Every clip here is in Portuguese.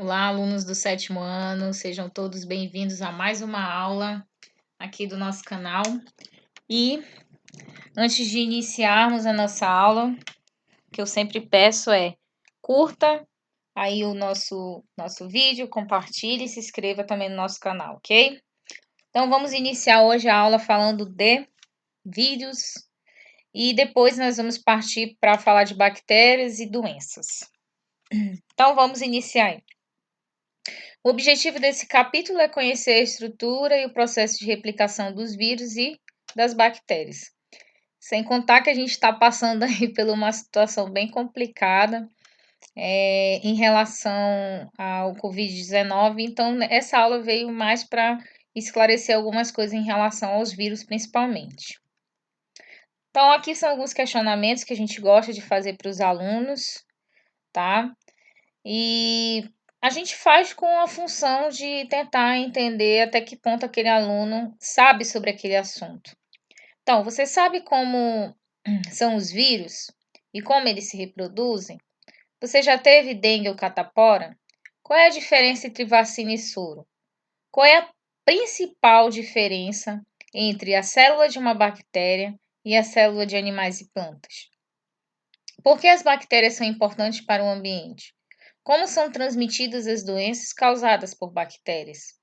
Olá, alunos do sétimo ano, sejam todos bem-vindos a mais uma aula aqui do nosso canal. E antes de iniciarmos a nossa aula, o que eu sempre peço é curta aí o nosso vídeo, compartilhe e se inscreva também no nosso canal, ok? Então vamos iniciar hoje a aula falando de vírus e depois nós vamos partir para falar de bactérias e doenças. Então vamos iniciar aí. O objetivo desse capítulo é conhecer a estrutura e o processo de replicação dos vírus e das bactérias. Sem contar que a gente está passando aí por uma situação bem complicada em relação ao Covid-19, então essa aula veio mais para esclarecer algumas coisas em relação aos vírus, principalmente. Então, aqui são alguns questionamentos que a gente gosta de fazer para os alunos, tá? E a gente faz com a função de tentar entender até que ponto aquele aluno sabe sobre aquele assunto. Então, você sabe como são os vírus e como eles se reproduzem? Você já teve dengue ou catapora? Qual é a diferença entre vacina e soro? Qual é a principal diferença entre a célula de uma bactéria e a célula de animais e plantas? Por que as bactérias são importantes para o ambiente? Como são transmitidas as doenças causadas por bactérias,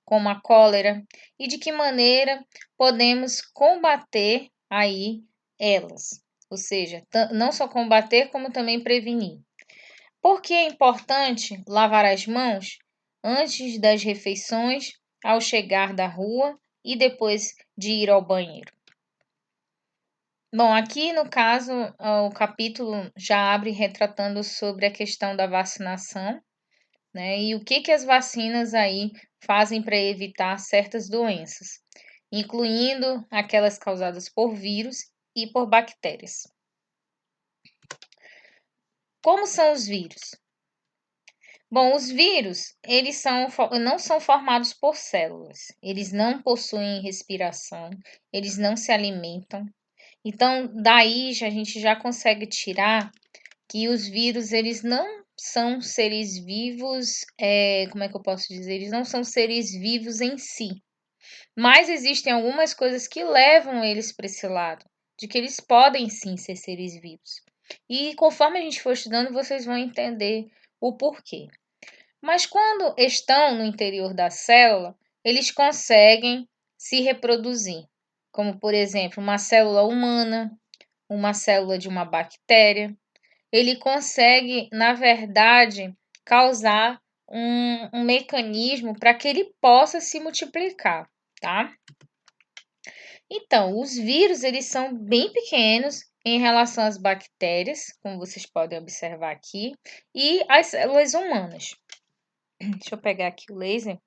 como a cólera, e de que maneira podemos combater aí elas? Ou seja, não só combater, como também prevenir. Por que é importante lavar as mãos antes das refeições, ao chegar da rua e depois de ir ao banheiro? Bom, aqui no caso, o capítulo já abre retratando sobre a questão da vacinação, né? E o que as vacinas aí fazem para evitar certas doenças, incluindo aquelas causadas por vírus e por bactérias. Como são os vírus? Bom, os vírus, eles não são formados por células, eles não possuem respiração, eles não se alimentam. Então, daí a gente já consegue tirar que os vírus, eles não são seres vivos, como é que eu posso dizer? Eles não são seres vivos em si, mas existem algumas coisas que levam eles para esse lado, de que eles podem sim ser seres vivos. E conforme a gente for estudando, vocês vão entender o porquê. Mas quando estão no interior da célula, eles conseguem se reproduzir, como por exemplo, uma célula humana, uma célula de uma bactéria. Ele consegue, na verdade, causar um mecanismo para que ele possa se multiplicar, tá? Então, os vírus, eles são bem pequenos em relação às bactérias, como vocês podem observar aqui, e as células humanas. Deixa eu pegar aqui o laser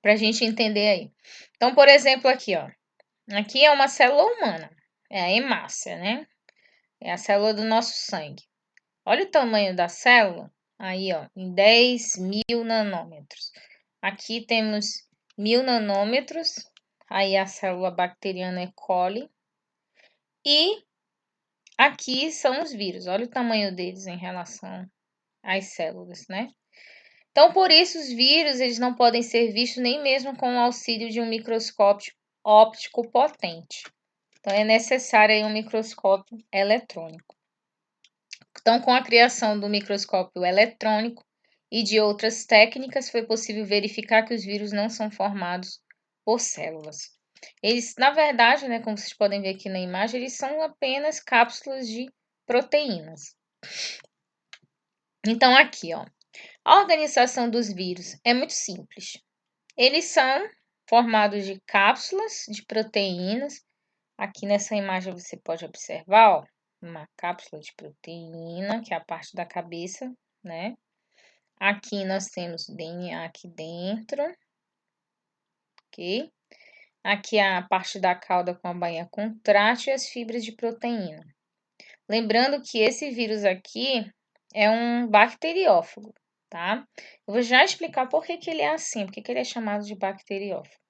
para a gente entender aí. Então, por exemplo, aqui, ó. Aqui é uma célula humana, é a hemácia, né? É a célula do nosso sangue. Olha o tamanho da célula, aí, ó, em 10.000 nanômetros. Aqui temos 1.000 nanômetros, aí a célula bacteriana E. coli. E aqui são os vírus, olha o tamanho deles em relação às células, né? Então, por isso, os vírus eles não podem ser vistos nem mesmo com o auxílio de um microscópio óptico potente. Então, é necessário aí um microscópio eletrônico. Então, com a criação do microscópio eletrônico e de outras técnicas, foi possível verificar que os vírus não são formados por células. Eles, na verdade, né, como vocês podem ver aqui na imagem, eles são apenas cápsulas de proteínas. Então, aqui, ó, a organização dos vírus é muito simples. Eles são formados de cápsulas de proteínas. Aqui nessa imagem você pode observar, ó, uma cápsula de proteína, que é a parte da cabeça, né? Aqui nós temos DNA aqui dentro, ok? Aqui a parte da cauda com a bainha contrátil e as fibras de proteína. Lembrando que esse vírus aqui é um bacteriófago, tá? Eu vou já explicar por que ele é assim, por que ele é chamado de bacteriófago.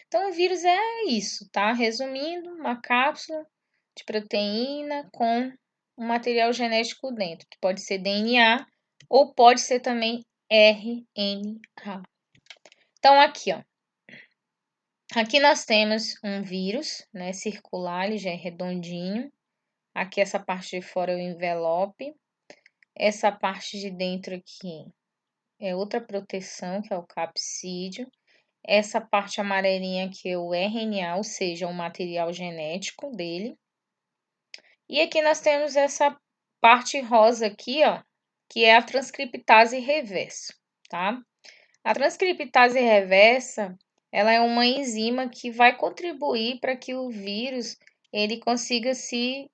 Então, o vírus é isso, tá? Resumindo, uma cápsula de proteína com um material genético dentro, que pode ser DNA ou pode ser também RNA. Então, aqui, ó. Aqui nós temos um vírus, né, circular, ele já é redondinho. Aqui essa parte de fora é o envelope. Essa parte de dentro aqui é outra proteção, que é o capsídeo. Essa parte amarelinha aqui é o RNA, ou seja, o material genético dele. E aqui nós temos essa parte rosa aqui, ó, que é a transcriptase reversa, tá? A transcriptase reversa, ela é uma enzima que vai contribuir para que o vírus ele consiga se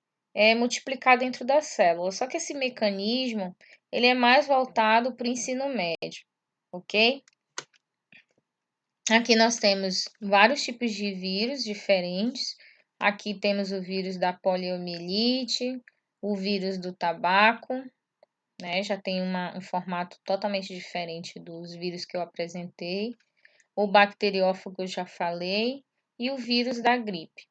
multiplicar dentro da célula. Só que esse mecanismo ele é mais voltado para o ensino médio, ok? Aqui nós temos vários tipos de vírus diferentes. Aqui temos o vírus da poliomielite, o vírus do tabaco, né? Já tem um formato totalmente diferente dos vírus que eu apresentei. O bacteriófago eu já falei, e o vírus da gripe.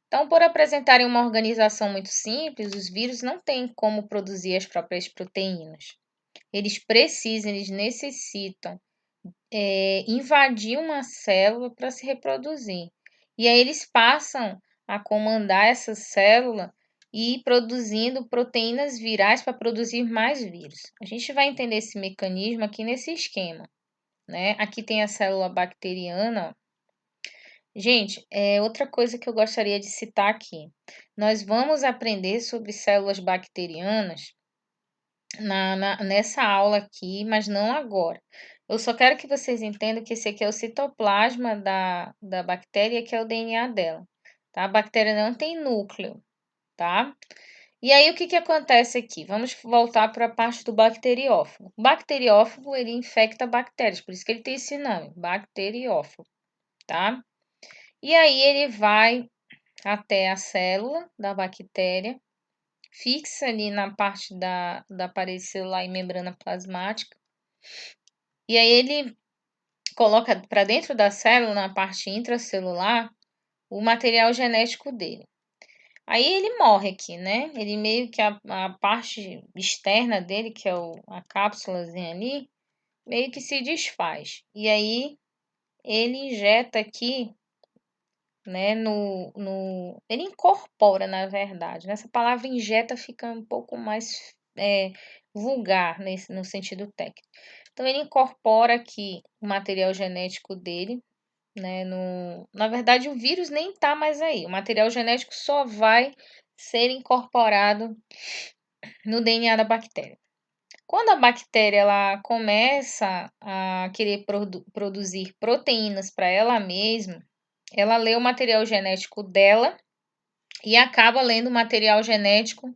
Então, por apresentarem uma organização muito simples, os vírus não têm como produzir as próprias proteínas. Eles necessitam invadir uma célula para se reproduzir. E aí eles passam a comandar essa célula e ir produzindo proteínas virais para produzir mais vírus. A gente vai entender esse mecanismo aqui nesse esquema, né? Aqui tem a célula bacteriana. Gente, outra coisa que eu gostaria de citar aqui. Nós vamos aprender sobre células bacterianas nessa aula aqui, mas não agora. Eu só quero que vocês entendam que esse aqui é o citoplasma da bactéria, que é o DNA dela, tá? A bactéria não tem núcleo, tá? E aí, o que acontece aqui? Vamos voltar para a parte do bacteriófago. O bacteriófago, ele infecta bactérias, por isso que ele tem esse nome, bacteriófago, tá? E aí, ele vai até a célula da bactéria, fixa ali na parte da parede celular e membrana plasmática. E aí ele coloca para dentro da célula, na parte intracelular, o material genético dele. Aí ele morre aqui, né? Ele meio que a parte externa dele, que é a cápsulazinha ali, meio que se desfaz. E aí ele injeta aqui, né, ele incorpora, na verdade. Nessa palavra injeta fica um pouco mais vulgar no sentido técnico. Então, ele incorpora aqui o material genético dele, né? Na verdade, o vírus nem está mais aí. O material genético só vai ser incorporado no DNA da bactéria. Quando a bactéria ela começa a querer produzir proteínas para ela mesma, ela lê o material genético dela e acaba lendo o material genético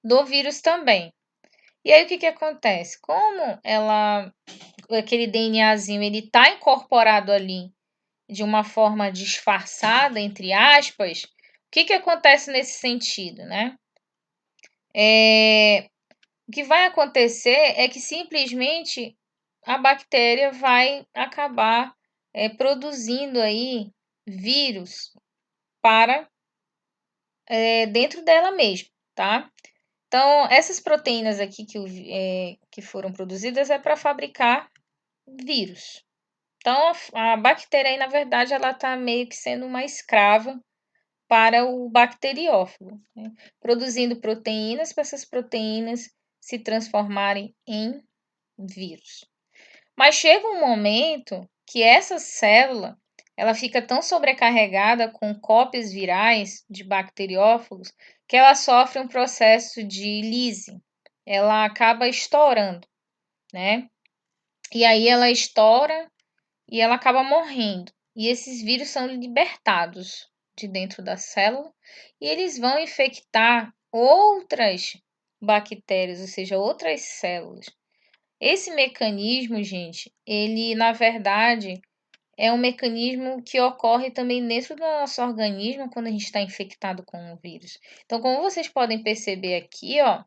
do vírus também. E aí o que acontece? Como aquele DNAzinho ele está incorporado ali de uma forma disfarçada, entre aspas, o que acontece nesse sentido, né? O que vai acontecer é que simplesmente a bactéria vai acabar produzindo aí vírus para dentro dela mesma, tá? Então, essas proteínas aqui que foram produzidas é para fabricar vírus. Então, a bactéria aí, na verdade, ela está meio que sendo uma escrava para o bacteriófago, né? Produzindo proteínas para essas proteínas se transformarem em vírus. Mas chega um momento que essa célula ela fica tão sobrecarregada com cópias virais de bacteriófagos que ela sofre um processo de lise. Ela acaba estourando, né? E aí ela estoura e ela acaba morrendo. E esses vírus são libertados de dentro da célula e eles vão infectar outras bactérias, ou seja, outras células. Esse mecanismo, gente, ele na verdade é um mecanismo que ocorre também dentro do nosso organismo quando a gente está infectado com um vírus. Então, como vocês podem perceber aqui, ó,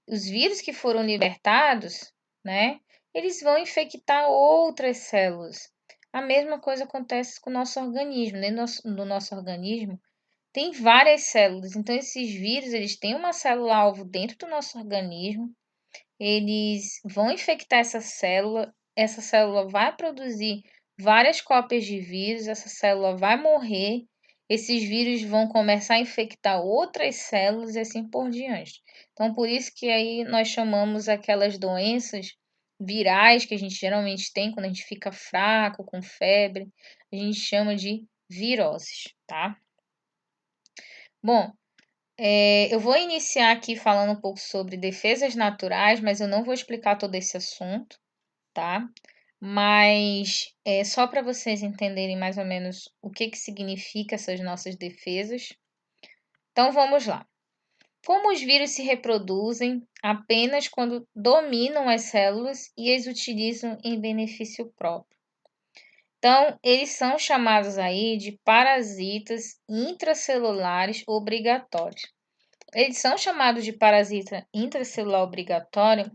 os vírus que foram libertados, né, eles vão infectar outras células. A mesma coisa acontece com o nosso organismo. Dentro do nosso organismo tem várias células. Então, esses vírus, eles têm uma célula-alvo dentro do nosso organismo, eles vão infectar essa célula vai produzir várias cópias de vírus, essa célula vai morrer, esses vírus vão começar a infectar outras células e assim por diante. Então, por isso que aí nós chamamos aquelas doenças virais que a gente geralmente tem quando a gente fica fraco, com febre, a gente chama de viroses, tá? Bom, eu vou iniciar aqui falando um pouco sobre defesas naturais, mas eu não vou explicar todo esse assunto, tá? Mas é só para vocês entenderem mais ou menos o que significa essas nossas defesas. Então vamos lá. Como os vírus se reproduzem apenas quando dominam as células e as utilizam em benefício próprio. Então, eles são chamados aí de parasitas intracelulares obrigatórios. Eles são chamados de parasita intracelular obrigatório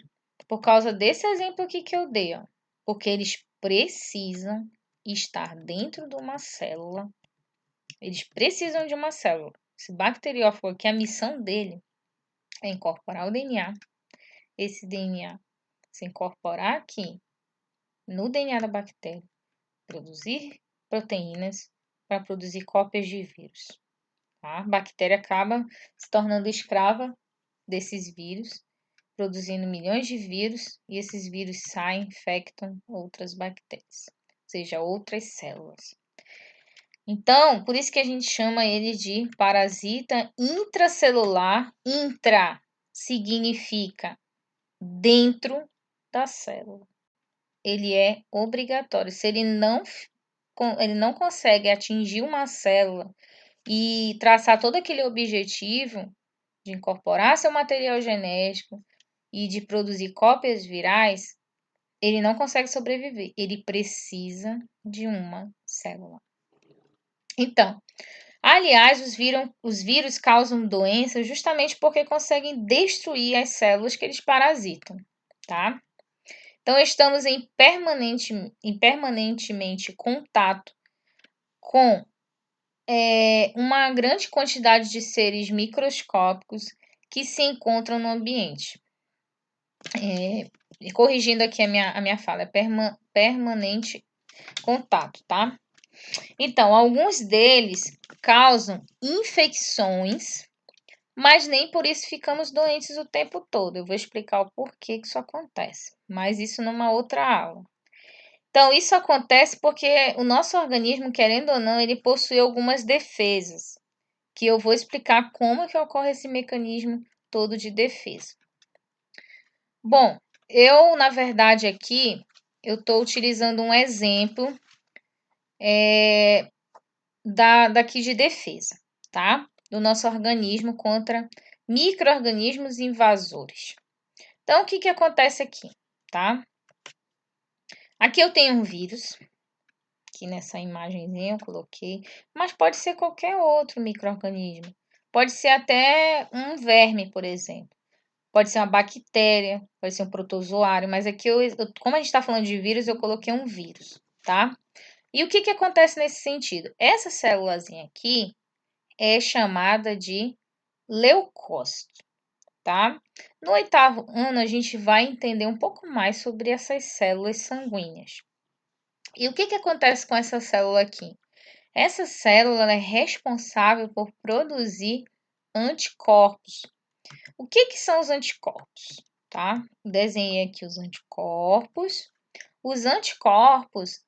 por causa desse exemplo aqui que eu dei, ó. Porque eles precisam estar dentro de uma célula. Eles precisam de uma célula. Esse bacteriófago aqui, a missão dele é incorporar o DNA. Esse DNA se incorporar aqui no DNA da bactéria, produzir proteínas para produzir cópias de vírus. Tá? A bactéria acaba se tornando escrava desses vírus, produzindo milhões de vírus, e esses vírus saem, infectam outras bactérias, ou seja, outras células. Então, por isso que a gente chama ele de parasita intracelular. Intra significa dentro da célula. Ele é obrigatório. Se ele não consegue atingir uma célula e traçar todo aquele objetivo de incorporar seu material genético e de produzir cópias virais, ele não consegue sobreviver. Ele precisa de uma célula. Então, aliás, os vírus causam doenças justamente porque conseguem destruir as células que eles parasitam, tá? Então, estamos em permanentemente contato com uma grande quantidade de seres microscópicos que se encontram no ambiente. Corrigindo aqui a minha fala, é permanente contato, tá? Então, alguns deles causam infecções, mas nem por isso ficamos doentes o tempo todo. Eu vou explicar o porquê que isso acontece, mas isso numa outra aula. Então, isso acontece porque o nosso organismo, querendo ou não, ele possui algumas defesas, que eu vou explicar como que ocorre esse mecanismo todo de defesa. Bom, eu, na verdade, aqui, eu estou utilizando um exemplo daqui de defesa, tá? Do nosso organismo contra micro-organismos invasores. Então, o que acontece aqui, tá? Aqui eu tenho um vírus, aqui nessa imagenzinha eu coloquei, mas pode ser qualquer outro micro-organismo. Pode ser até um verme, por exemplo. Pode ser uma bactéria, pode ser um protozoário, mas aqui, como a gente está falando de vírus, eu coloquei um vírus, tá? E o que acontece nesse sentido? Essa célulazinha aqui é chamada de leucócito, tá? No 8º ano, a gente vai entender um pouco mais sobre essas células sanguíneas. E o que acontece com essa célula aqui? Essa célula é responsável por produzir anticorpos. O que são os anticorpos? Tá? Desenhei aqui os anticorpos. Os anticorpos,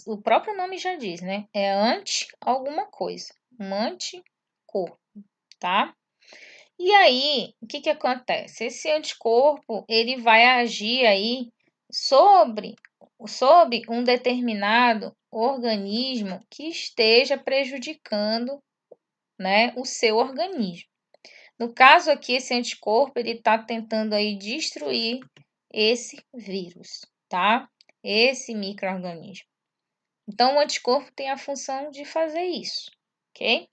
o próprio nome já diz, né? É anti alguma coisa, um anticorpo, tá? E aí, o que acontece? Esse anticorpo, ele vai agir aí sobre um determinado organismo que esteja prejudicando, né, o seu organismo. No caso aqui, esse anticorpo, ele está tentando aí destruir esse vírus, tá? Esse micro-organismo. Então, o anticorpo tem a função de fazer isso, ok?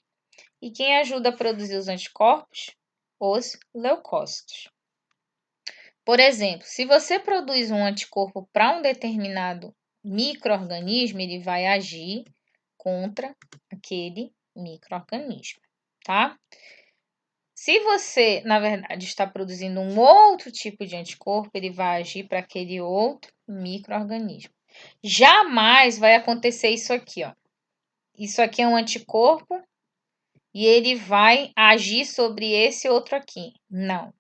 E quem ajuda a produzir os anticorpos? Os leucócitos. Por exemplo, se você produz um anticorpo para um determinado micro-organismo, ele vai agir contra aquele micro-organismo, tá? Se você, na verdade, está produzindo um outro tipo de anticorpo, ele vai agir para aquele outro micro-organismo. Jamais vai acontecer isso aqui, ó. Isso aqui é um anticorpo e ele vai agir sobre esse outro aqui. Não.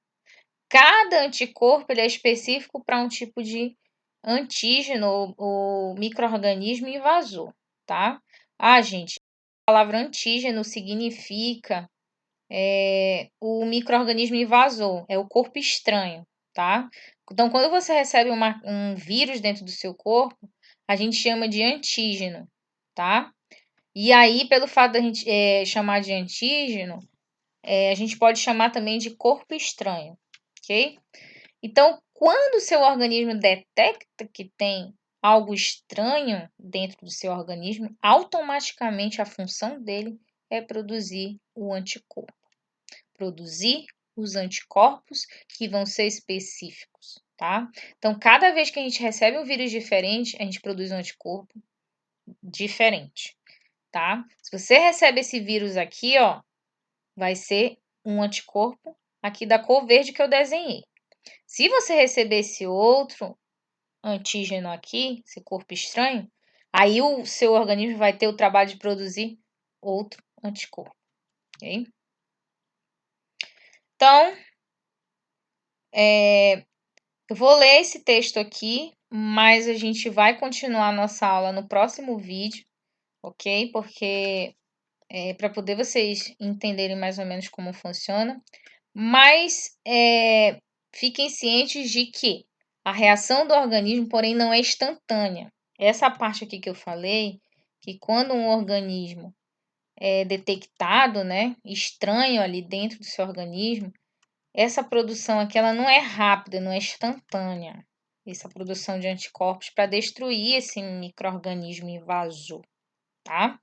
Cada anticorpo ele é específico para um tipo de antígeno ou micro-organismo invasor, tá? Ah, gente, a palavra antígeno significa o micro-organismo invasor, é o corpo estranho, tá? Então, quando você recebe um vírus dentro do seu corpo, a gente chama de antígeno, tá? E aí, pelo fato da gente chamar de antígeno, a gente pode chamar também de corpo estranho, ok? Então, quando o seu organismo detecta que tem algo estranho dentro do seu organismo, automaticamente a função dele é produzir o anticorpo, produzir os anticorpos que vão ser específicos, tá? Então, cada vez que a gente recebe um vírus diferente, a gente produz um anticorpo diferente, tá? Se você recebe esse vírus aqui, ó, vai ser um anticorpo aqui da cor verde que eu desenhei. Se você receber esse outro antígeno aqui, esse corpo estranho, aí o seu organismo vai ter o trabalho de produzir outro anticorpo, ok? Então, eu vou ler esse texto aqui, mas a gente vai continuar a nossa aula no próximo vídeo, ok? Porque para poder vocês entenderem mais ou menos como funciona. Mas fiquem cientes de que a reação do organismo, porém, não é instantânea. Essa parte aqui que eu falei, que quando um organismo é detectado, né, estranho ali dentro do seu organismo, essa produção aqui ela não é rápida, não é instantânea. Essa produção de anticorpos para destruir esse micro-organismo invasor, tá?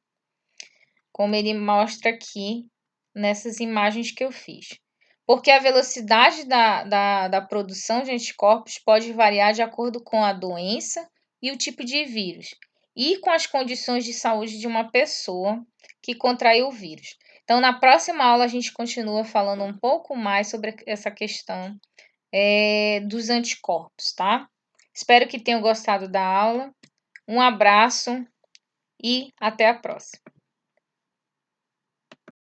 Como ele mostra aqui nessas imagens que eu fiz. Porque a velocidade da produção de anticorpos pode variar de acordo com a doença e o tipo de vírus, e com as condições de saúde de uma pessoa que contraiu o vírus. Então, na próxima aula, a gente continua falando um pouco mais sobre essa questão dos anticorpos, tá? Espero que tenham gostado da aula. Um abraço e até a próxima.